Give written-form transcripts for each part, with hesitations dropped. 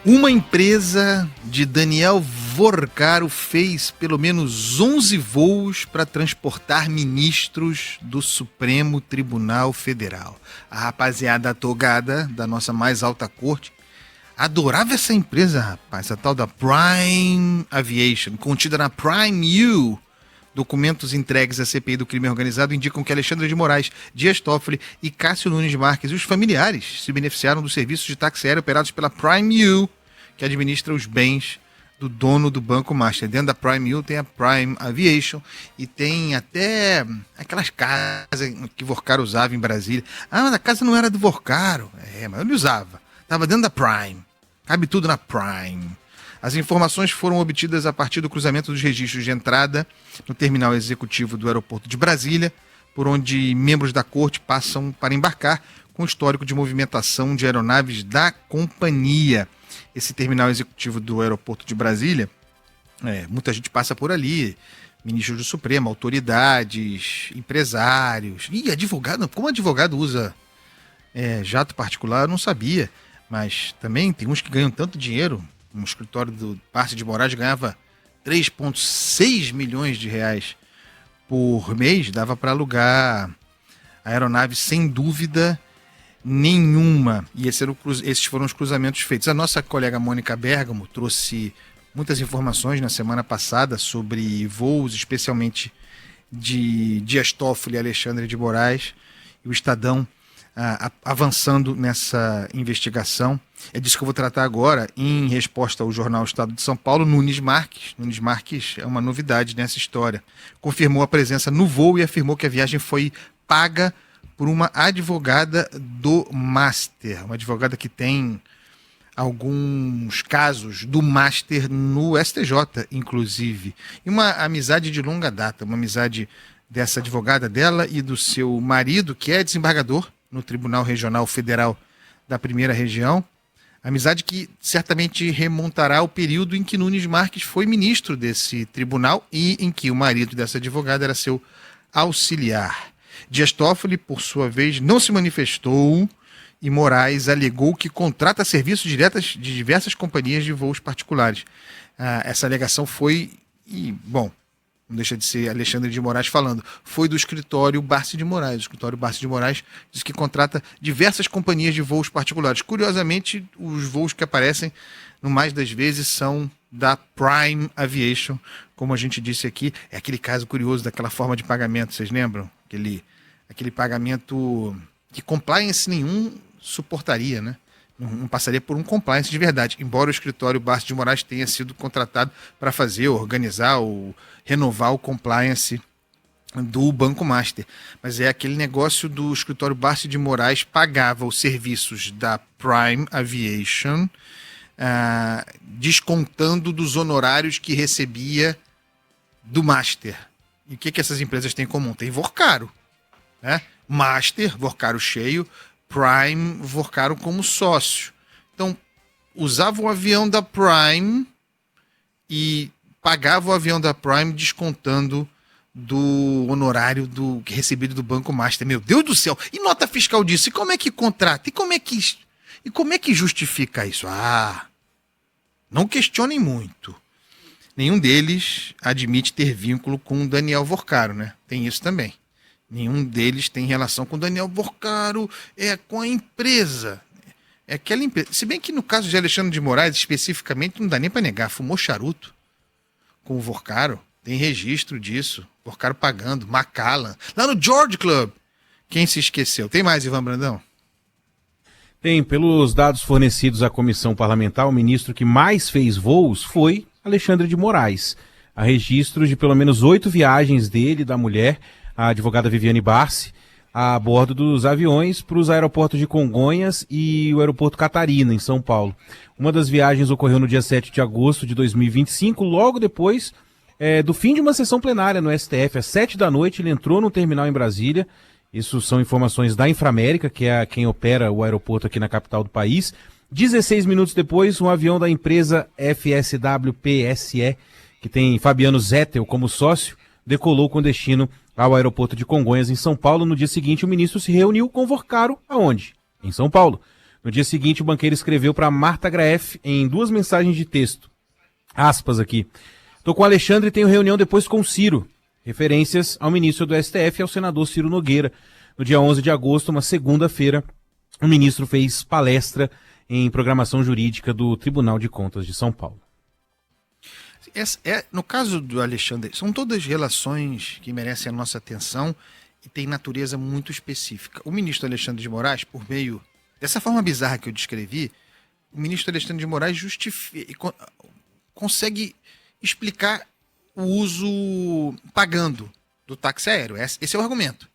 Uma empresa de Daniel Vorcaro fez pelo menos 11 voos para transportar ministros do Supremo Tribunal Federal. A rapaziada togada da nossa mais alta corte adorava essa empresa, rapaz, essa tal da Prime Aviation, contida na Prime U. Documentos entregues à CPI do crime organizado indicam que Alexandre de Moraes, Dias Toffoli e Cássio Nunes Marques e os familiares se beneficiaram dos serviços de táxi aéreo operados pela Prime U, que administra os bens do dono do Banco Master. Dentro da Prime U tem a Prime Aviation e tem até aquelas casas que Vorcaro usava em Brasília. Ah, mas a casa não era do Vorcaro. Mas ele usava. Estava dentro da Prime. Cabe tudo na Prime. As informações foram obtidas a partir do cruzamento dos registros de entrada no terminal executivo do aeroporto de Brasília, por onde membros da corte passam para embarcar, com histórico de movimentação de aeronaves da companhia. Esse terminal executivo do aeroporto de Brasília, muita gente passa por ali, ministros do Supremo, autoridades, empresários, advogado. Como advogado usa jato particular, eu não sabia, mas também tem uns que ganham tanto dinheiro. Um escritório do Barsi de Moraes ganhava 3,6 milhões de reais por mês, dava para alugar aeronave sem dúvida nenhuma. E esses foram os cruzamentos feitos. A nossa colega Mônica Bergamo trouxe muitas informações na semana passada sobre voos, especialmente de Dias Toffoli e Alexandre de Moraes, e o Estadão avançando nessa investigação. É disso que eu vou tratar agora, em resposta ao jornal Estado de São Paulo. Nunes Marques é uma novidade nessa história. Confirmou a presença no voo e afirmou que a viagem foi paga por uma advogada do Master, uma advogada que tem alguns casos do Master no STJ, inclusive. E uma amizade de longa data, uma amizade dessa advogada dela e do seu marido, que é desembargador no Tribunal Regional Federal da Primeira Região. Amizade que certamente remontará ao período em que Nunes Marques foi ministro desse tribunal e em que o marido dessa advogada era seu auxiliar. Dias Toffoli, por sua vez, não se manifestou e Moraes alegou que contrata serviços diretos de diversas companhias de voos particulares. Essa alegação foi, não deixa de ser Alexandre de Moraes falando, foi do escritório Barsi de Moraes. O escritório Barsi de Moraes diz que contrata diversas companhias de voos particulares. Curiosamente, os voos que aparecem, no mais das vezes, são da Prime Aviation, como a gente disse aqui. É aquele caso curioso daquela forma de pagamento, vocês lembram? Aquele pagamento que compliance nenhum suportaria, né? Não passaria por um compliance de verdade, embora o escritório Barsi de Moraes tenha sido contratado para organizar ou renovar o compliance do Banco Master. Mas é aquele negócio do escritório Barsi de Moraes pagava os serviços da Prime Aviation, descontando dos honorários que recebia do Master. E o que essas empresas têm em comum? Tem Vorcaro, né? Master, Vorcaro cheio, Prime, Vorcaro como sócio. Então, usava o avião da Prime e pagava o avião da Prime descontando do honorário recebido do Banco Master. Meu Deus do céu! E nota fiscal disso? E como é que contrata? E como é que justifica isso? Não questionem muito. Nenhum deles admite ter vínculo com o Daniel Vorcaro, né? Tem isso também. Nenhum deles tem relação com o Daniel Vorcaro, com a empresa. É aquela empresa. Se bem que no caso de Alexandre de Moraes, especificamente, não dá nem para negar. Fumou charuto com o Vorcaro. Tem registro disso. Vorcaro pagando. Macallan. Lá no George Club. Quem se esqueceu? Tem mais, Ivan Brandão? Tem. Pelos dados fornecidos à comissão parlamentar, o ministro que mais fez voos foi Alexandre de Moraes. Há registros de pelo menos 8 viagens dele e da mulher, a advogada Viviane Barsi, a bordo dos aviões para os aeroportos de Congonhas e o aeroporto Catarina, em São Paulo. Uma das viagens ocorreu no dia 7 de agosto de 2025, logo depois do fim de uma sessão plenária no STF. Às 7 da noite ele entrou no terminal em Brasília. Isso são informações da Inframérica, que é quem opera o aeroporto aqui na capital do país. 16 minutos depois, um avião da empresa FSW PSE, que tem Fabiano Zettel como sócio, decolou com destino ao aeroporto de Congonhas, em São Paulo. No dia seguinte, o ministro se reuniu com Vorcaro, aonde? Em São Paulo. No dia seguinte, o banqueiro escreveu para Marta Graeff em 2 mensagens de texto. Aspas aqui. Tô com o Alexandre e tenho reunião depois com o Ciro. Referências ao ministro do STF e ao senador Ciro Nogueira. No dia 11 de agosto, uma segunda-feira, o ministro fez palestra em programação jurídica do Tribunal de Contas de São Paulo. No caso do Alexandre, são todas relações que merecem a nossa atenção e têm natureza muito específica. O ministro Alexandre de Moraes, por meio dessa forma bizarra que eu descrevi, o ministro Alexandre de Moraes consegue explicar o uso pagando do táxi aéreo. Esse é o argumento.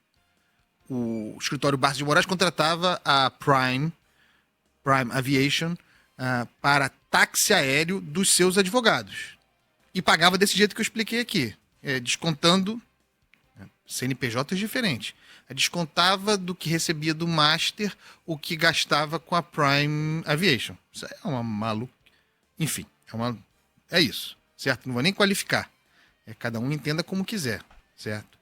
O escritório Barça de Moraes contratava a Prime Aviation para táxi aéreo dos seus advogados. E pagava desse jeito que eu expliquei aqui, descontando CNPJs diferentes. Descontava do que recebia do Master o que gastava com a Prime Aviation. Isso é uma maluca. Enfim, é isso, certo? Não vou nem qualificar. Cada um entenda como quiser, certo?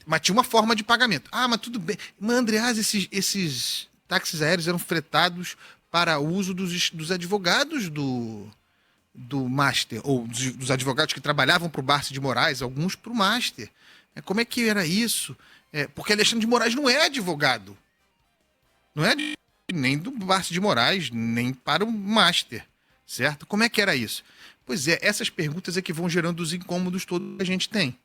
Mas tinha uma forma de pagamento. Mas tudo bem. Mas, Andreas, esses táxis aéreos eram fretados para uso dos advogados do Master, ou dos advogados que trabalhavam para o Barça de Moraes, alguns para o Master. Como é que era isso? Porque Alexandre de Moraes não é advogado. Não é nem do Barça de Moraes, nem para o Master, certo? Como é que era isso? Pois essas perguntas é que vão gerando os incômodos todos que a gente tem.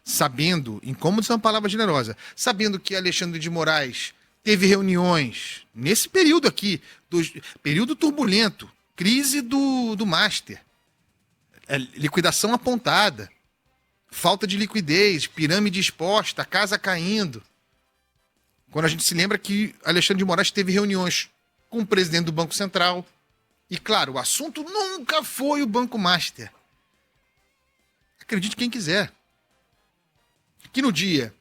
Sabendo, incômodos é uma palavra generosa, sabendo que Alexandre de Moraes teve reuniões nesse período aqui, período turbulento, crise do Master, liquidação apontada, falta de liquidez, pirâmide exposta, casa caindo. Quando a gente se lembra que Alexandre de Moraes teve reuniões com o presidente do Banco Central. E claro, o assunto nunca foi o Banco Master. Acredite quem quiser. Que no dia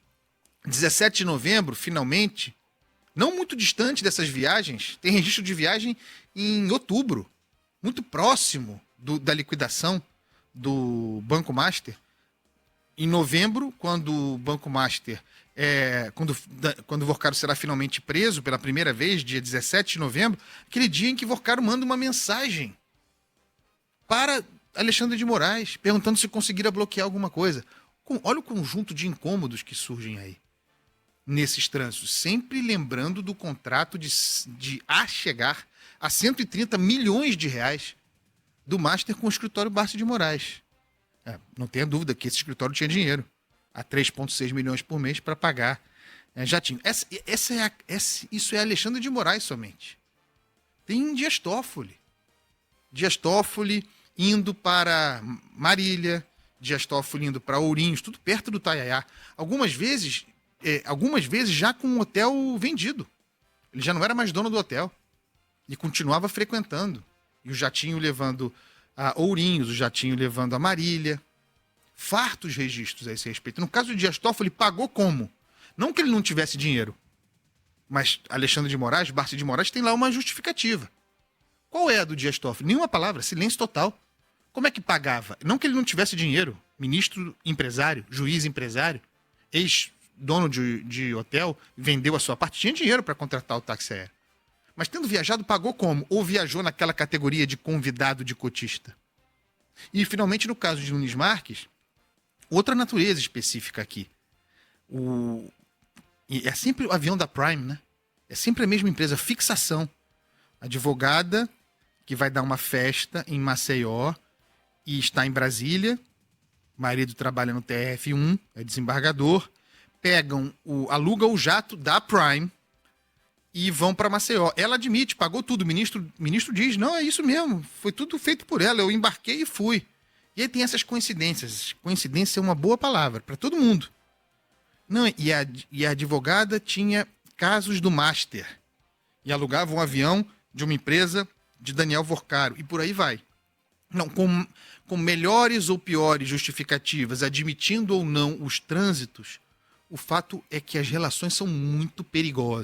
17 de novembro, finalmente, não muito distante dessas viagens, tem registro de viagem em outubro, muito próximo da liquidação do Banco Master. Em novembro, quando o Banco Master, quando o Vorcaro será finalmente preso pela primeira vez, dia 17 de novembro, aquele dia em que Vorcaro manda uma mensagem para Alexandre de Moraes, perguntando se conseguira bloquear alguma coisa. Olha o conjunto de incômodos que surgem aí, nesses trânsitos, sempre lembrando do contrato de chegar a 130 milhões de reais do Master com o escritório Barça de Moraes. Não tenha dúvida que esse escritório tinha dinheiro, a 3,6 milhões por mês para pagar. Já tinha. Isso é Alexandre de Moraes somente. Tem Dias Toffoli. Dias Toffoli indo para Marília, Dias Toffoli indo para Ourinhos, tudo perto do Taiaiá. Algumas vezes já com o hotel vendido. Ele já não era mais dono do hotel. E continuava frequentando. E o jatinho levando a Ourinhos, o jatinho levando a Marília. Fartos registros a esse respeito. No caso do Dias Toffoli, pagou como? Não que ele não tivesse dinheiro, mas Alexandre de Moraes, Barça de Moraes, tem lá uma justificativa. Qual é a do Dias Toffoli? Nenhuma palavra, silêncio total. Como é que pagava? Não que ele não tivesse dinheiro. Ministro empresário, juiz empresário, ex-dono de hotel, vendeu a sua parte, tinha dinheiro para contratar o táxi aéreo. Mas tendo viajado, pagou como? Ou viajou naquela categoria de convidado de cotista? E, finalmente, no caso de Nunes Marques, outra natureza específica aqui. É sempre o avião da Prime, né? É sempre a mesma empresa, fixação. Advogada que vai dar uma festa em Maceió e está em Brasília. O marido trabalha no TRF1, é desembargador. Alugam o jato da Prime e vão para Maceió. Ela admite, pagou tudo. O ministro diz, não, é isso mesmo, foi tudo feito por ela, eu embarquei e fui. E aí tem essas coincidências. Coincidência é uma boa palavra para todo mundo. Não, e a advogada tinha casos do Master e alugava um avião de uma empresa de Daniel Vorcaro, e por aí vai. Não, com melhores ou piores justificativas, admitindo ou não os trânsitos, o fato é que as relações são muito perigosas.